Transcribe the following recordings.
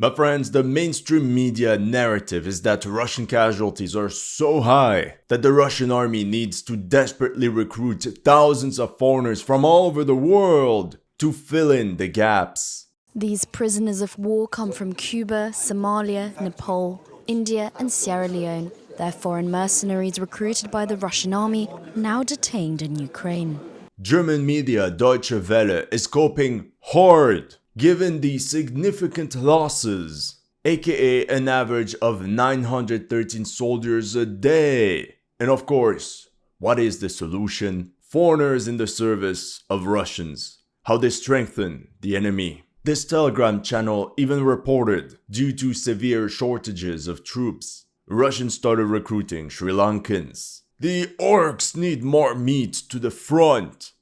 My friends, the mainstream media narrative is that Russian casualties are so high that the Russian army needs to desperately recruit thousands of foreigners from all over the world to fill in the gaps. These prisoners of war come from Cuba, Somalia, Nepal, India and Sierra Leone. They're foreign mercenaries recruited by the Russian army, now detained in Ukraine. German media Deutsche Welle is coping hard given the significant losses, aka an average of 913 soldiers a day. And of course, what is the solution? Foreigners in the service of Russians. How they strengthen the enemy. This Telegram channel even reported, due to severe shortages of troops, Russians started recruiting Sri Lankans. The orcs need more meat to the front.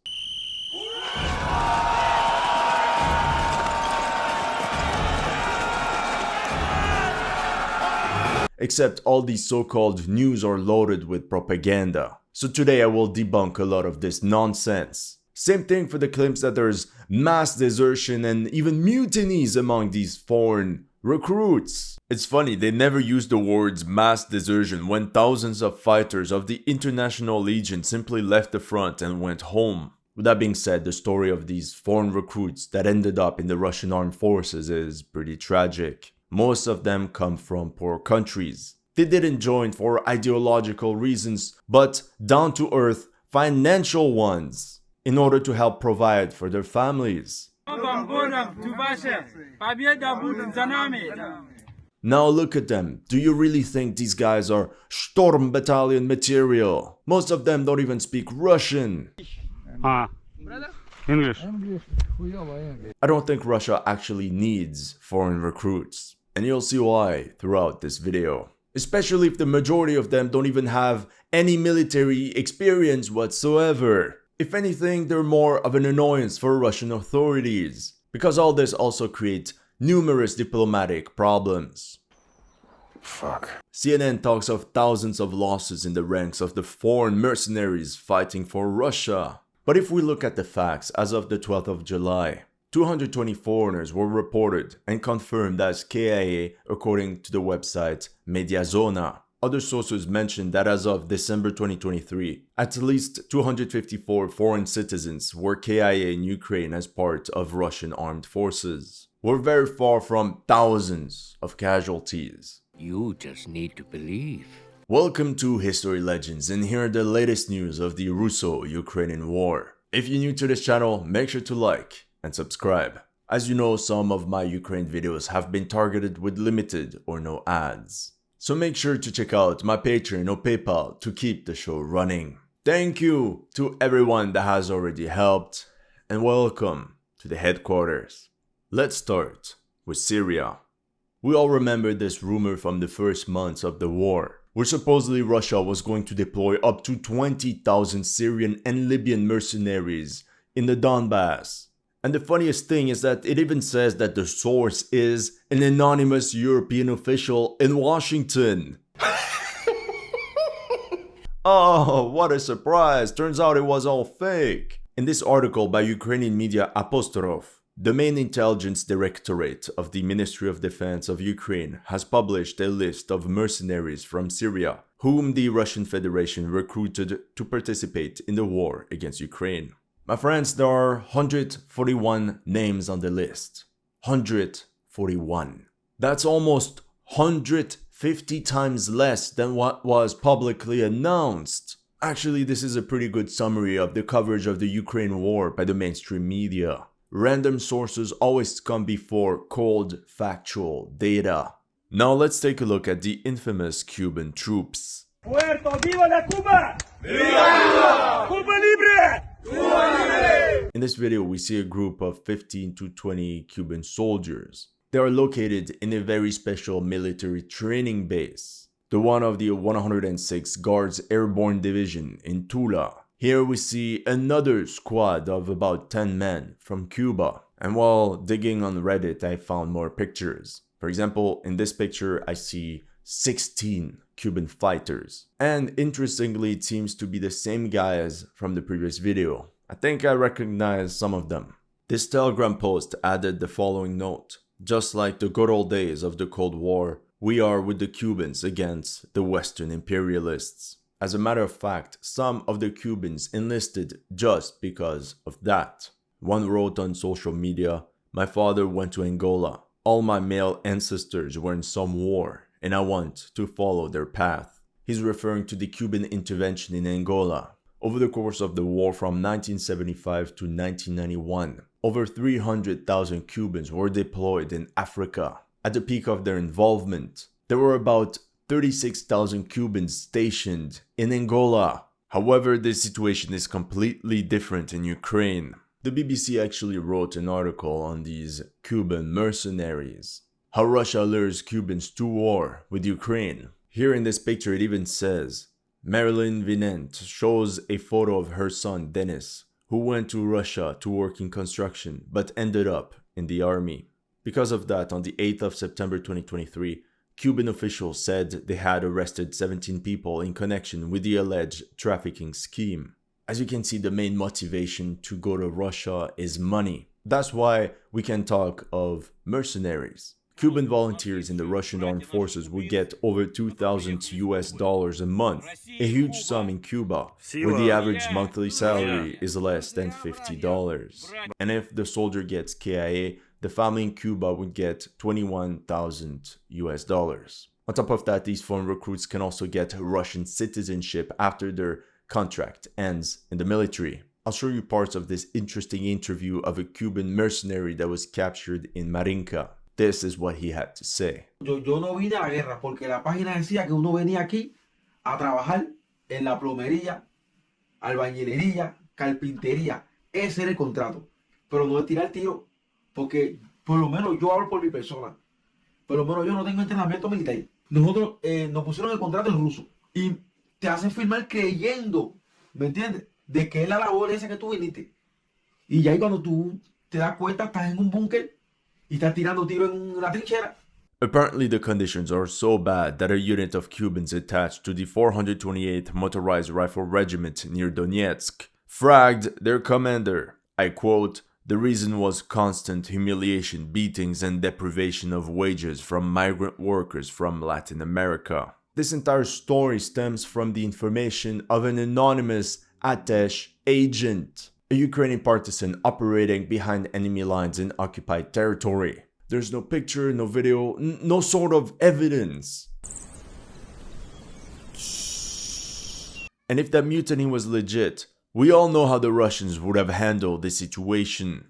Except all these so-called news are loaded with propaganda. So today I will debunk a lot of this nonsense. Same thing for the claims that there's mass desertion and even mutinies among these foreign recruits. It's funny, they never use the words mass desertion when thousands of fighters of the International Legion simply left the front and went home. With that being said, the story of these foreign recruits that ended up in the Russian armed forces is pretty tragic. Most of them come from poor countries. They didn't join for ideological reasons, but down-to-earth financial ones, in order to help provide for their families. Now look at them. Do you really think these guys are Sturm Battalion material? Most of them don't even speak Russian. English. I don't think Russia actually needs foreign recruits. And you'll see why throughout this video. Especially if the majority of them don't even have any military experience whatsoever. If anything, they're more of an annoyance for Russian authorities, because all this also creates numerous diplomatic problems. Fuck. CNN talks of thousands of losses in the ranks of the foreign mercenaries fighting for Russia. But if we look at the facts, as of the 12th of July, 220 foreigners were reported and confirmed as KIA according to the website Mediazona. Other sources mentioned that as of December 2023, at least 254 foreign citizens were KIA in Ukraine as part of Russian armed forces. We're very far from thousands of casualties. You just need to believe. Welcome to History Legends, and here are the latest news of the Russo-Ukrainian war. If you're new to this channel, make sure to like and subscribe. As you know, some of my Ukraine videos have been targeted with limited or no ads. So make sure to check out my Patreon or PayPal to keep the show running. Thank you to everyone that has already helped, and welcome to the headquarters. Let's start with Syria. We all remember this rumor from the first months of the war, where supposedly Russia was going to deploy up to 20,000 Syrian and Libyan mercenaries in the Donbass. And the funniest thing is that it even says that the source is an anonymous European official in Washington. Oh, what a surprise. Turns out it was all fake. In this article by Ukrainian media Apostolov, the main intelligence directorate of the Ministry of Defense of Ukraine has published a list of mercenaries from Syria, whom the Russian Federation recruited to participate in the war against Ukraine. My friends, there are 141 names on the list. 141. That's almost 150 times less than what was publicly announced. Actually, this is a pretty good summary of the coverage of the Ukraine war by the mainstream media. Random sources always come before cold, factual data. Now let's take a look at the infamous Cuban troops. Puerto, viva la Cuba! Viva! Cuba libre! In this video, we see a group of 15 to 20 Cuban soldiers. They are located in a very special military training base, the one of the 106 Guards Airborne Division in Tula. Here we see another squad of about 10 men from Cuba. And while digging on Reddit, I found more pictures. For example, in this picture, I see 16 Cuban fighters. And interestingly, it seems to be the same guys from the previous video. I think I recognize some of them. This Telegram post added the following note. Just like the good old days of the Cold War, we are with the Cubans against the Western imperialists. As a matter of fact, some of the Cubans enlisted just because of that. One wrote on social media, "My father went to Angola. All my male ancestors were in some war, and I want to follow their path." He's referring to the Cuban intervention in Angola. Over the course of the war from 1975 to 1991, over 300,000 Cubans were deployed in Africa. At the peak of their involvement, there were about 36,000 Cubans stationed in Angola. However, the situation is completely different in Ukraine. The BBC actually wrote an article on these Cuban mercenaries. How Russia lures Cubans to war with Ukraine. Here in this picture it even says, Marilyn Vinent shows a photo of her son Denis, who went to Russia to work in construction but ended up in the army. Because of that, on the 8th of September 2023, Cuban officials said they had arrested 17 people in connection with the alleged trafficking scheme. As you can see, the main motivation to go to Russia is money. That's why we can talk of mercenaries. Cuban volunteers in the Russian armed forces would get over $2,000 a month, a huge sum in Cuba, where the average monthly salary is less than $50. And if the soldier gets KIA, the family in Cuba would get $21,000. On top of that, these foreign recruits can also get Russian citizenship after their contract ends in the military. I'll show you parts of this interesting interview of a Cuban mercenary that was captured in Marinka. This is what he had to say. Yo no vine a la guerra porque la página decía que uno venía aquí a trabajar en la plomería, albañilería, carpintería. Ese era el contrato. Pero no es tirar tiro porque por lo menos yo hablo por mi persona. Por lo menos yo no tengo entrenamiento militar. Nosotros nos pusieron el contrato en ruso y te hacen firmar creyendo, ¿me entiendes? De que es la labor esa que tú viniste. Y ya ahí cuando tú te das cuenta estás en un búnker y estás tirando tiro en una trinchera. Apparently the conditions are so bad that a unit of Cubans attached to the 428th Motorized Rifle Regiment near Donetsk fragged their commander. I quote, "The reason was constant humiliation, beatings, and deprivation of wages from migrant workers from Latin America." This entire story stems from the information of an anonymous Atesh agent, a Ukrainian partisan operating behind enemy lines in occupied territory. There's no picture, no video, no sort of evidence. And if that mutiny was legit, we all know how the Russians would have handled the situation.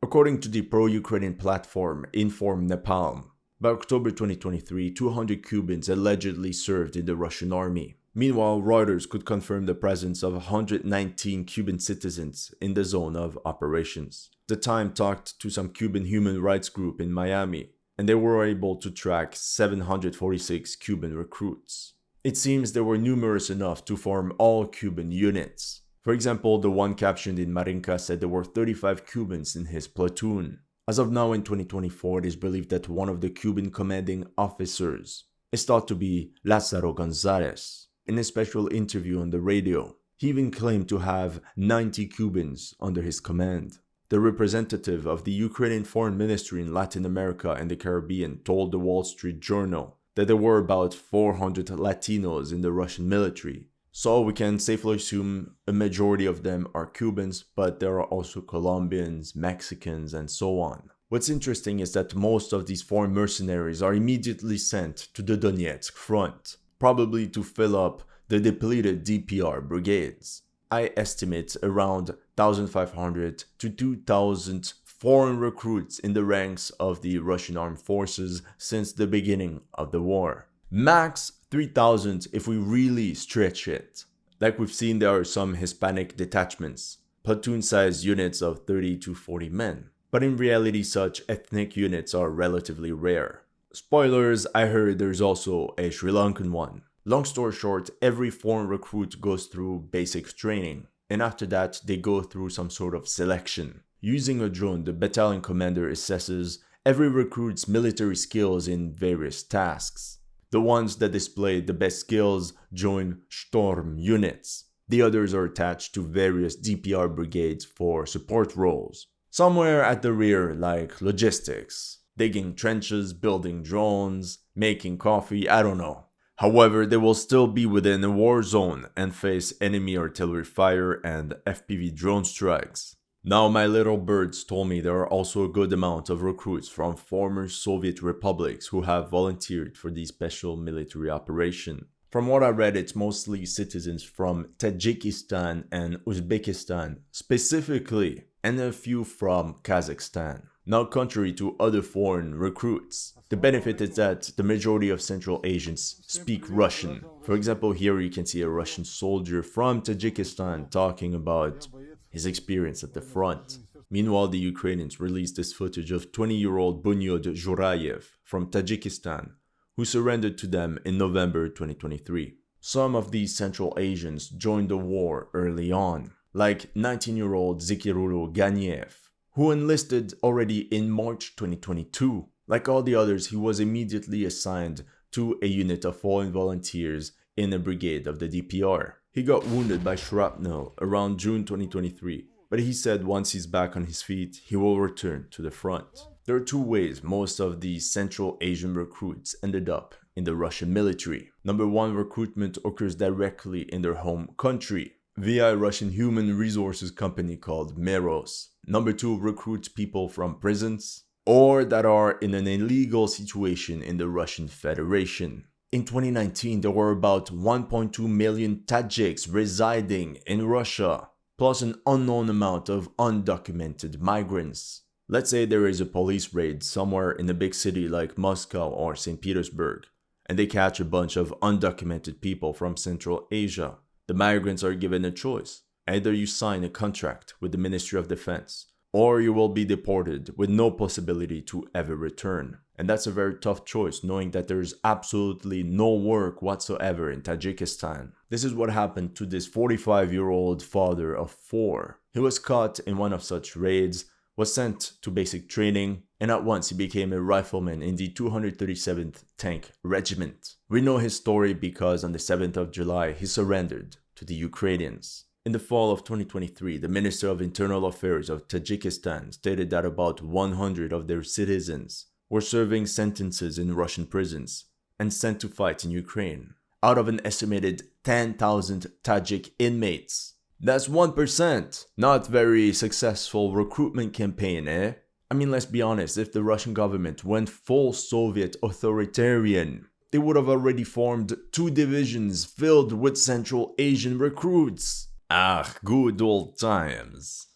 According to the pro-Ukrainian platform Inform Nepal, by October 2023, 200 Cubans allegedly served in the Russian army. Meanwhile, Reuters could confirm the presence of 119 Cuban citizens in the zone of operations. The Time talked to some Cuban human rights group in Miami, and they were able to track 746 Cuban recruits. It seems they were numerous enough to form all Cuban units. For example, the one captured in Marinka said there were 35 Cubans in his platoon. As of now in 2024, it is believed that one of the Cuban commanding officers is thought to be Lázaro González. In a special interview on the radio, he even claimed to have 90 Cubans under his command. The representative of the Ukrainian Foreign Ministry in Latin America and the Caribbean told the Wall Street Journal that there were about 400 Latinos in the Russian military. So we can safely assume a majority of them are Cubans, but there are also Colombians, Mexicans, and so on. What's interesting is that most of these foreign mercenaries are immediately sent to the Donetsk front, probably to fill up the depleted DPR brigades. I estimate around 1,500 to 2,000 foreign recruits in the ranks of the Russian armed forces since the beginning of the war. Max 3,000 if we really stretch it. Like we've seen, there are some Hispanic detachments, platoon-sized units of 30 to 40 men. But in reality, such ethnic units are relatively rare. Spoilers, I heard there's also a Sri Lankan one. Long story short, every foreign recruit goes through basic training, and after that they go through some sort of selection. Using a drone, the battalion commander assesses every recruit's military skills in various tasks. The ones that display the best skills join Storm units. The others are attached to various DPR brigades for support roles. Somewhere at the rear, like logistics, digging trenches, building drones, making coffee, I don't know. However, they will still be within a war zone and face enemy artillery fire and FPV drone strikes. Now my little birds told me there are also a good amount of recruits from former Soviet republics who have volunteered for the special military operation. From what I read, it's mostly citizens from Tajikistan and Uzbekistan specifically, and a few from Kazakhstan. Now, contrary to other foreign recruits, the benefit is that the majority of Central Asians speak Russian. For example, here you can see a Russian soldier from Tajikistan talking about his experience at the front. Meanwhile, the Ukrainians released this footage of 20-year-old Bunyod Jurayev from Tajikistan, who surrendered to them in November 2023. Some of these Central Asians joined the war early on, like 19-year-old Zikirulu Ganiev, who enlisted already in March 2022. Like all the others, he was immediately assigned to a unit of foreign volunteers in a brigade of the DPR. He got wounded by shrapnel around June 2023, but he said once he's back on his feet, he will return to the front. There are two ways most of these Central Asian recruits ended up in the Russian military. Number one, recruitment occurs directly in their home country, via a Russian human resources company called Meros. Number two, recruits people from prisons, or that are in an illegal situation in the Russian Federation. In 2019, there were about 1.2 million Tajiks residing in Russia, plus an unknown amount of undocumented migrants. Let's say there is a police raid somewhere in a big city like Moscow or St. Petersburg, and they catch a bunch of undocumented people from Central Asia. The migrants are given a choice. Either you sign a contract with the Ministry of Defense, or you will be deported with no possibility to ever return. And that's a very tough choice, knowing that there's absolutely no work whatsoever in Tajikistan. This is what happened to this 45-year-old father of four. He was caught in one of such raids, was sent to basic training, and at once he became a rifleman in the 237th Tank Regiment. We know his story because on the 7th of July, he surrendered to the Ukrainians. In the fall of 2023, the Minister of Internal Affairs of Tajikistan stated that about 100 of their citizens were serving sentences in Russian prisons and sent to fight in Ukraine, out of an estimated 10,000 Tajik inmates. That's 1%. Not very successful recruitment campaign, eh? I mean, let's be honest, if the Russian government went full Soviet authoritarian, they would have already formed 2 divisions filled with Central Asian recruits. Ah, good old times.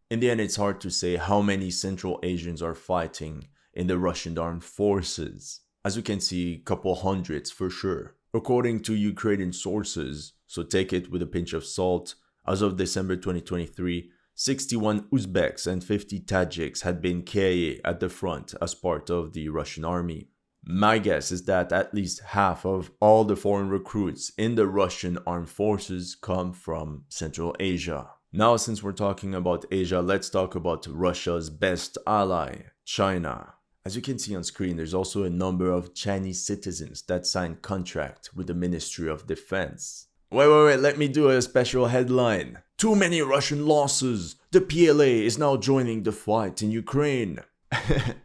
In the end, it's hard to say how many Central Asians are fighting in the Russian armed forces. As you can see, a couple hundreds for sure. According to Ukrainian sources, so take it with a pinch of salt, as of December 2023, 61 Uzbeks and 50 Tajiks had been KIA at the front as part of the Russian army. My guess is that at least half of all the foreign recruits in the Russian armed forces come from Central Asia. Now, since we're talking about Asia, let's talk about Russia's best ally, China. As you can see on screen, there's also a number of Chinese citizens that signed contract with the Ministry of Defense. Wait, let me do a special headline. Too many Russian losses. The PLA is now joining the fight in Ukraine.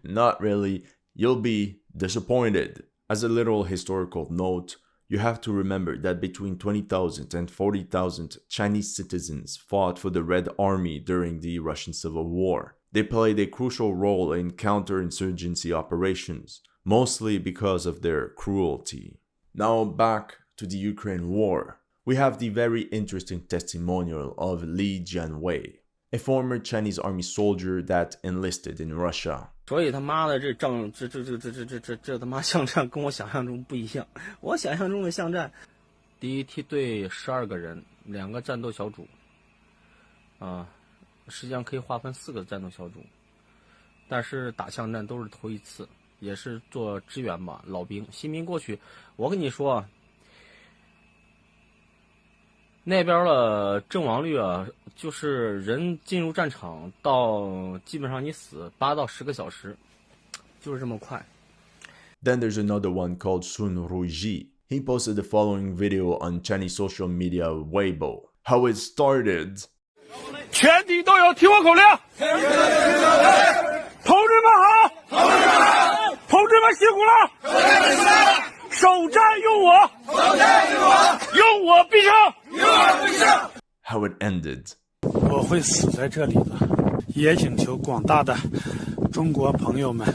Not really. You'll be disappointed. As a little historical note, you have to remember that between 20,000 and 40,000 Chinese citizens fought for the Red Army during the Russian Civil War. They played a crucial role in counterinsurgency operations, mostly because of their cruelty. Now back to the Ukraine war. We have the very interesting testimonial of Li Jianwei, a former Chinese army soldier that enlisted in Russia. 所以他妈的这他妈巷战跟我想象中不一样。我想象中的巷战，第一梯队12个人，2个战斗小组，实际上可以划分4个战斗小组，但是打巷战都是头一次，也是做支援吧，老兵新兵过去，我跟你说。 那边的阵亡率啊，就是人进入战场到基本上你死8到10个小时，就是这么快。 Then there's another one called Sun Ruiji. He posted the following video on Chinese social media Weibo. How it started. 全体都有听我口令，同志们好，同志们辛苦了，首战用我，用我必胜。 How it ended. 我会死在这里的，也请求广大的中国朋友们。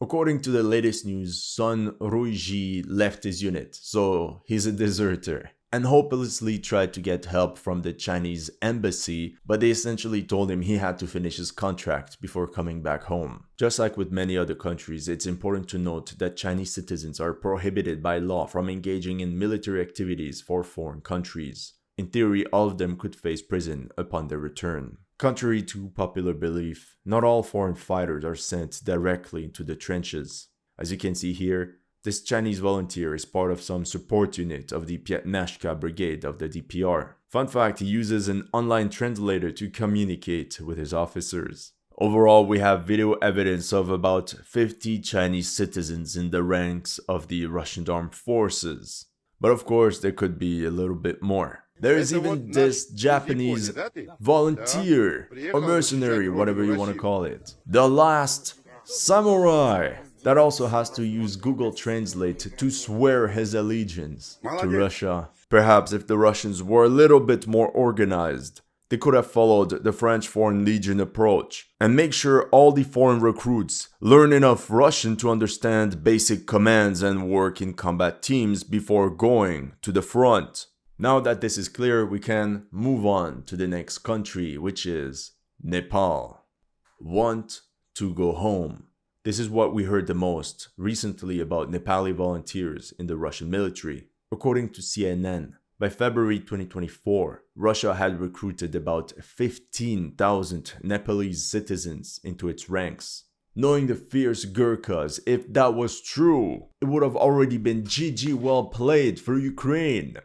According to the latest news, Sun Ruiji left his unit, so he's a deserter, and hopelessly tried to get help from the Chinese embassy, but they essentially told him he had to finish his contract before coming back home. Just like with many other countries, it's important to note that Chinese citizens are prohibited by law from engaging in military activities for foreign countries. In theory, all of them could face prison upon their return. Contrary to popular belief, not all foreign fighters are sent directly into the trenches. As you can see here, this Chinese volunteer is part of some support unit of the Piatnashka brigade of the DPR. Fun fact, he uses an online translator to communicate with his officers. Overall, we have video evidence of about 50 Chinese citizens in the ranks of the Russian armed forces. But of course, there could be a little bit more. There is even this Japanese volunteer or mercenary, whatever you want to call it. The last samurai that also has to use Google Translate to swear his allegiance to Russia. Perhaps if the Russians were a little bit more organized, they could have followed the French Foreign Legion approach and make sure all the foreign recruits learn enough Russian to understand basic commands and work in combat teams before going to the front. Now that this is clear, we can move on to the next country, which is Nepal. Want to go home. This is what we heard the most recently about Nepali volunteers in the Russian military. According to CNN, by February 2024, Russia had recruited about 15,000 Nepalese citizens into its ranks. Knowing the fierce Gurkhas, if that was true, it would have already been GG well played for Ukraine.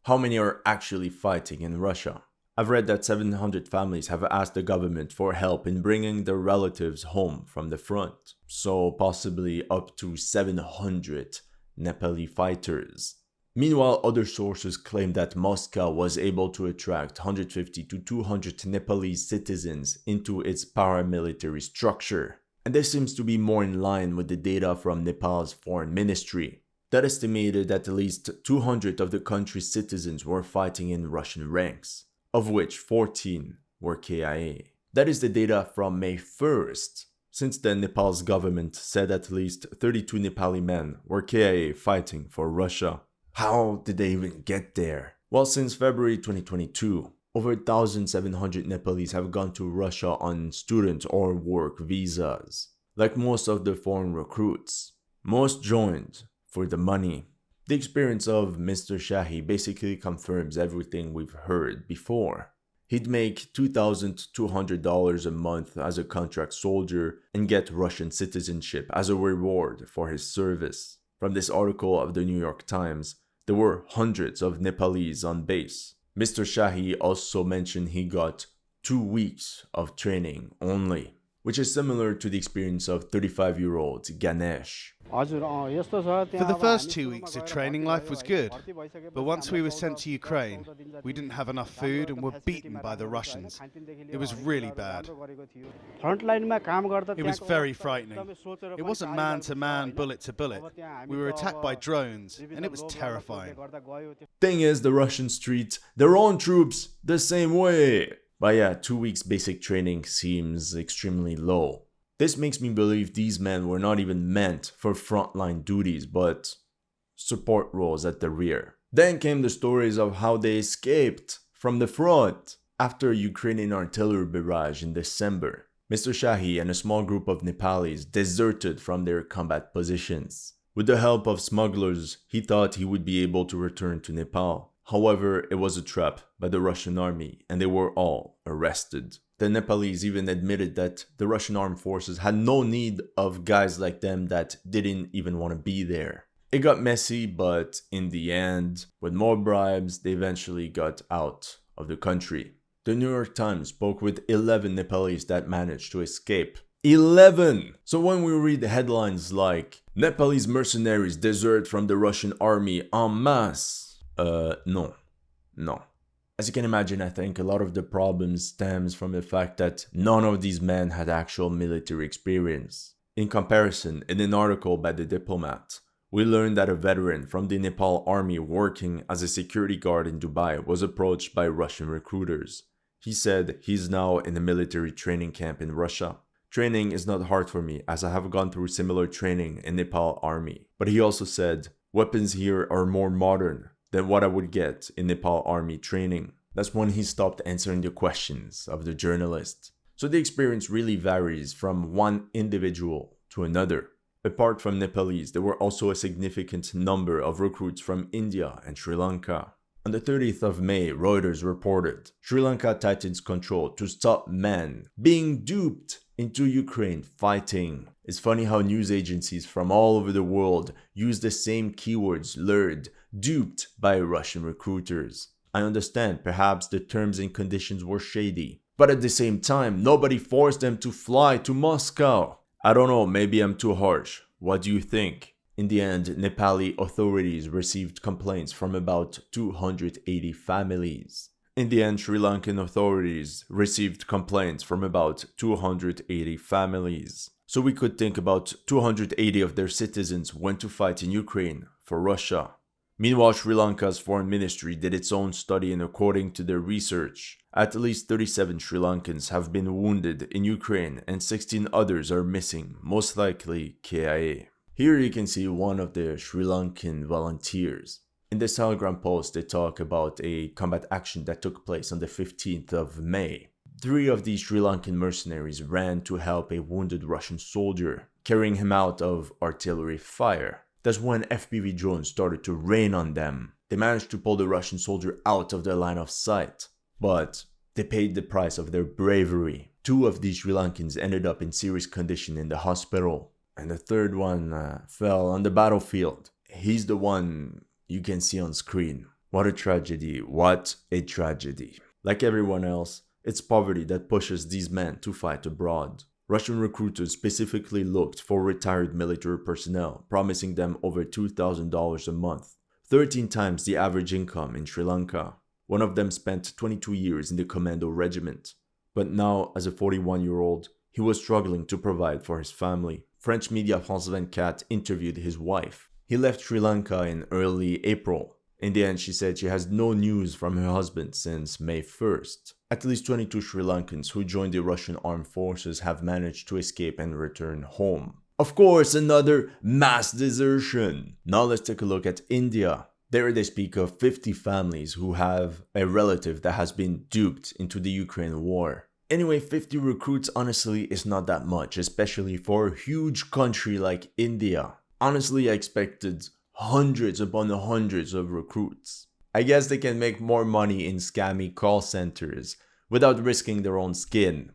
How many are actually fighting in Russia? I've read that 700 families have asked the government for help in bringing their relatives home from the front. So possibly up to 700 Nepali fighters. Meanwhile, other sources claim that Moscow was able to attract 150 to 200 Nepalese citizens into its paramilitary structure. And this seems to be more in line with the data from Nepal's foreign ministry that estimated that at least 200 of the country's citizens were fighting in Russian ranks, of which 14 were KIA. That is the data from May 1st. Since then, Nepal's government said at least 32 Nepali men were KIA fighting for Russia. How did they even get there? Well, since February 2022, over 1,700 Nepalese have gone to Russia on student or work visas. Like most of the foreign recruits, most joined for the money. The experience of Mr. Shahi basically confirms everything we've heard before. He'd make $2,200 a month as a contract soldier and get Russian citizenship as a reward for his service. From this article of the New York Times, there were hundreds of Nepalese on base. Mr. Shahi also mentioned he got 2 weeks of training only, which is similar to the experience of 35-year-old Ganesh. For the first 2 weeks of training, life was good. But once we were sent to Ukraine, we didn't have enough food and were beaten by the Russians. It was really bad. It was very frightening. It wasn't man-to-man, bullet-to-bullet. We were attacked by drones, and it was terrifying. Thing is, the Russians treat their own troops the same way. But yeah, 2 weeks basic training seems extremely low. This makes me believe these men were not even meant for frontline duties, but support roles at the rear. Then came the stories of how they escaped from the front after a Ukrainian artillery barrage in December. Mr. Shahi and a small group of Nepalis deserted from their combat positions. With the help of smugglers, he thought he would be able to return to Nepal. However, it was a trap by the Russian army and they were all arrested. The Nepalese even admitted that the Russian armed forces had no need of guys like them that didn't even want to be there. It got messy, but in the end, with more bribes, they eventually got out of the country. The New York Times spoke with 11 Nepalese that managed to escape. 11! So when we read headlines like Nepalese mercenaries desert from the Russian army en masse, no. As you can imagine, I think a lot of the problem stems from the fact that none of these men had actual military experience. In comparison, in an article by The Diplomat, we learned that a veteran from the Nepal army working as a security guard in Dubai was approached by Russian recruiters. He said he's now in a military training camp in Russia. Training is not hard for me as I have gone through similar training in Nepal army. But he also said, weapons here are more modern than what I would get in Nepal army training. That's when he stopped answering the questions of the journalist. So the experience really varies from one individual to another. Apart from Nepalese, there were also a significant number of recruits from India and Sri Lanka. On the 30th of May, Reuters reported Sri Lanka tightens control to stop men being duped into Ukraine fighting. It's funny how news agencies from all over the world use the same keywords lured, duped by Russian recruiters. I understand perhaps the terms and conditions were shady, but at the same time, nobody forced them to fly to Moscow. I don't know, maybe I'm too harsh. What do you think? In the end, Nepali authorities received complaints from about 280 families. In the end, Sri Lankan authorities received complaints from about 280 families. So we could think about 280 of their citizens went to fight in Ukraine for Russia. Meanwhile, Sri Lanka's foreign ministry did its own study, and according to their research, at least 37 Sri Lankans have been wounded in Ukraine and 16 others are missing, most likely KIA. Here you can see one of the Sri Lankan volunteers. In this Telegram post, they talk about a combat action that took place on the 15th of May. 3 of these Sri Lankan mercenaries ran to help a wounded Russian soldier, carrying him out of artillery fire. That's when FPV drones started to rain on them. They managed to pull the Russian soldier out of their line of sight, but they paid the price of their bravery. 2 of these Sri Lankans ended up in serious condition in the hospital, and the 3rd one fell on the battlefield. He's the one you can see on screen. What a tragedy, what a tragedy. Like everyone else, it's poverty that pushes these men to fight abroad. Russian recruiters specifically looked for retired military personnel, promising them over $2,000 a month, 13 times the average income in Sri Lanka. One of them spent 22 years in the commando regiment, but now as a 41-year-old, he was struggling to provide for his family. French media France 24 interviewed his wife. He left Sri Lanka in early April. In the end, she said she has no news from her husband since May 1st. At least 22 Sri Lankans who joined the Russian armed forces have managed to escape and return home. Of course, another mass desertion. Now let's take a look at India. There they speak of 50 families who have a relative that has been duped into the Ukraine war. Anyway, 50 recruits honestly is not that much, especially for a huge country like India. Honestly, I expected hundreds upon hundreds of recruits. I guess they can make more money in scammy call centers without risking their own skin.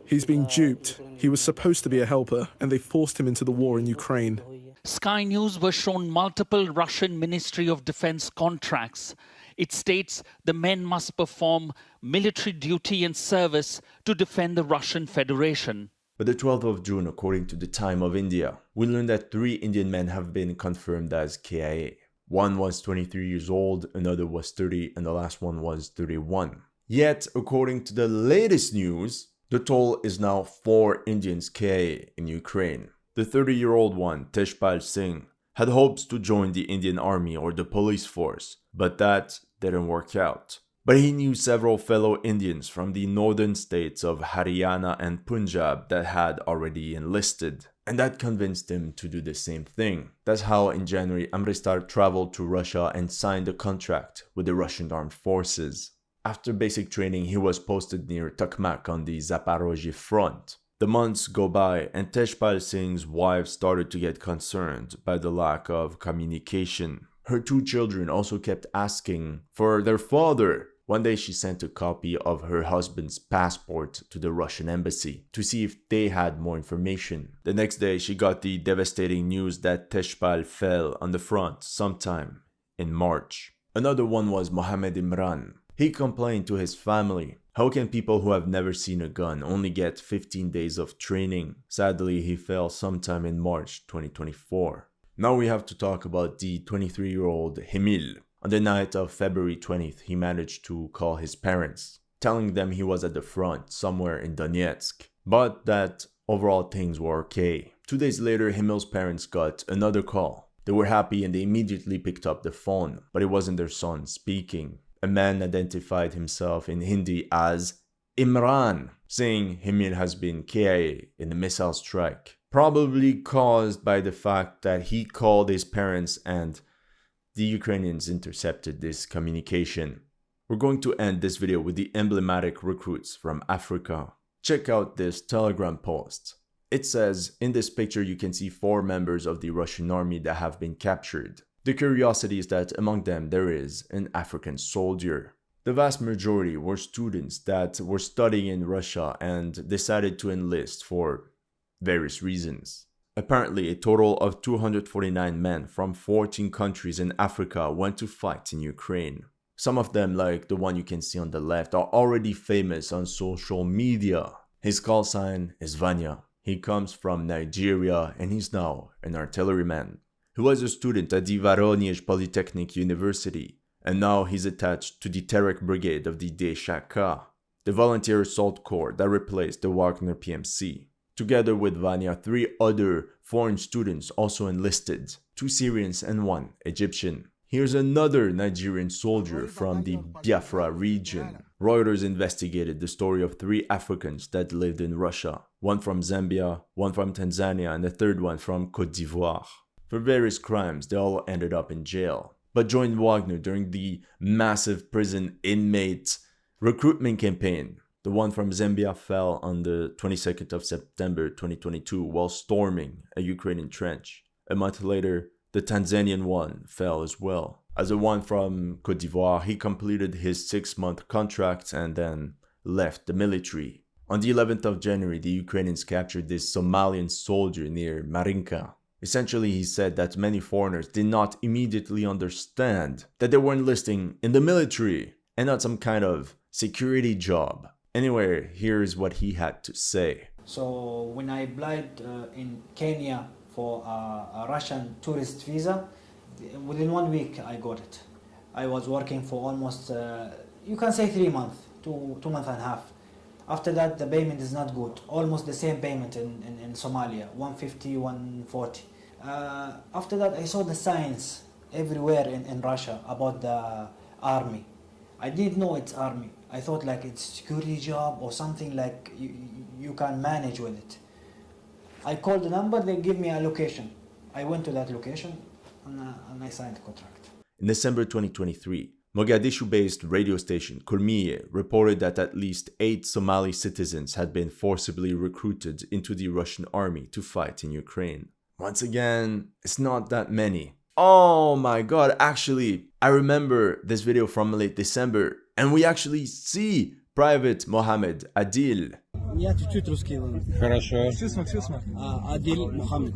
He's being duped. He was supposed to be a helper, and they forced him into the war in Ukraine. Sky News was shown multiple Russian Ministry of Defense contracts. It states the men must perform military duty and service to defend the Russian Federation. But the 12th of June, according to the Time of India, we learned that 3 Indian men have been confirmed as KIA. One was 23 years old, another was 30, and the last one was 31. Yet, according to the latest news, the total is now 4 Indians KIA in Ukraine. The 30-year-old one, Teshpal Singh, had hopes to join the Indian army or the police force, but that didn't work out. But he knew several fellow Indians from the northern states of Haryana and Punjab that had already enlisted, and that convinced him to do the same thing. That's how in January Amristar traveled to Russia and signed a contract with the Russian armed forces. After basic training, he was posted near Tokmak on the Zaporozhye front. The months go by and Teshpal Singh's wife started to get concerned by the lack of communication. Her 2 children also kept asking for their father. One day she sent a copy of her husband's passport to the Russian embassy to see if they had more information. The next day she got the devastating news that Teshpal fell on the front sometime in March. Another one was Mohammed Imran. He complained to his family, how can people who have never seen a gun only get 15 days of training? Sadly, he fell sometime in March 2024. Now we have to talk about the 23-year-old Hemil. On the night of February 20th, he managed to call his parents, telling them he was at the front somewhere in Donetsk, but that overall things were okay. 2 days later, Hemil's parents got another call. They were happy and they immediately picked up the phone, but it wasn't their son speaking. A man identified himself in Hindi as Imran, saying Hemil has been KIA in a missile strike, probably caused by the fact that he called his parents and the Ukrainians intercepted this communication. We're going to end this video with the emblematic recruits from Africa. Check out this Telegram post. It says, in this picture you can see 4 members of the Russian army that have been captured. The curiosity is that among them there is an African soldier. The vast majority were students that were studying in Russia and decided to enlist for various reasons. Apparently, a total of 249 men from 14 countries in Africa went to fight in Ukraine. Some of them, like the one you can see on the left, are already famous on social media. His call sign is Vanya. He comes from Nigeria and he's now an artilleryman. He was a student at the Voronezh Polytechnic University, and now he's attached to the Terek Brigade of the DSHK, the volunteer assault corps that replaced the Wagner PMC. Together with Vanya, 3 other foreign students also enlisted, 2 Syrians and 1 Egyptian. Here's another Nigerian soldier from the Biafra region. Reuters investigated the story of 3 Africans that lived in Russia, 1 from Zambia, 1 from Tanzania, and the 3rd one from Côte d'Ivoire. For various crimes, they all ended up in jail, but joined Wagner during the massive prison inmate recruitment campaign. The one from Zambia fell on the 22nd of September 2022 while storming a Ukrainian trench. A month later, the Tanzanian one fell as well. As the one from Côte d'Ivoire, he completed his 6-month contract and then left the military. On the 11th of January, the Ukrainians captured this Somalian soldier near Marinka. Essentially, he said that many foreigners did not immediately understand that they were enlisting in the military and not some kind of security job. Anyway, here's what he had to say. So when I applied in Kenya for a Russian tourist visa, within 1 week I got it. I was working for almost, you can say 3 months, 2 months and a half. After that, the payment is not good. Almost the same payment in Somalia, 150, 140. After that, I saw the signs everywhere in Russia about the army. I didn't know it's army. I thought like it's security job or something like you can manage with it. I called the number, they give me a location. I went to that location and I signed the contract. In December 2023, Mogadishu-based radio station Kulmiye reported that at least 8 Somali citizens had been forcibly recruited into the Russian army to fight in Ukraine. Once again, it's not that many. Oh my god, actually, I remember this video from late December, and we actually see Private Mohammed Adil. Я чуть-чуть русский. Хорошо. Adil Mohammed.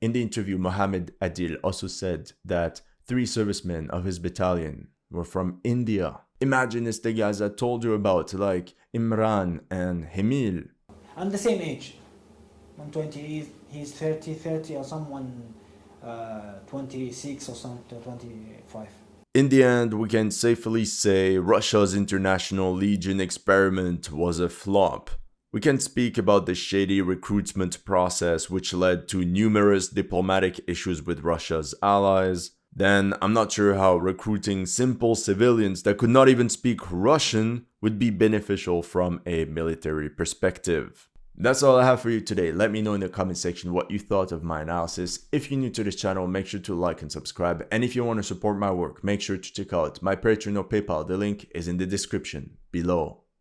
In the interview, Mohammed Adil also said that 3 servicemen of his battalion were from India. Imagine it's the guys I told you about, like Imran and Hemil. And the same age. 120, he's 30 or someone 26 or something, 25. In the end, we can safely say Russia's International Legion experiment was a flop. We can speak about the shady recruitment process which led to numerous diplomatic issues with Russia's allies. Then I'm not sure how recruiting simple civilians that could not even speak Russian would be beneficial from a military perspective. That's all I have for you today. Let me know in the comment section what you thought of my analysis. If you're new to this channel, make sure to like and subscribe. And if you want to support my work, make sure to check out my Patreon or PayPal. The link is in the description below.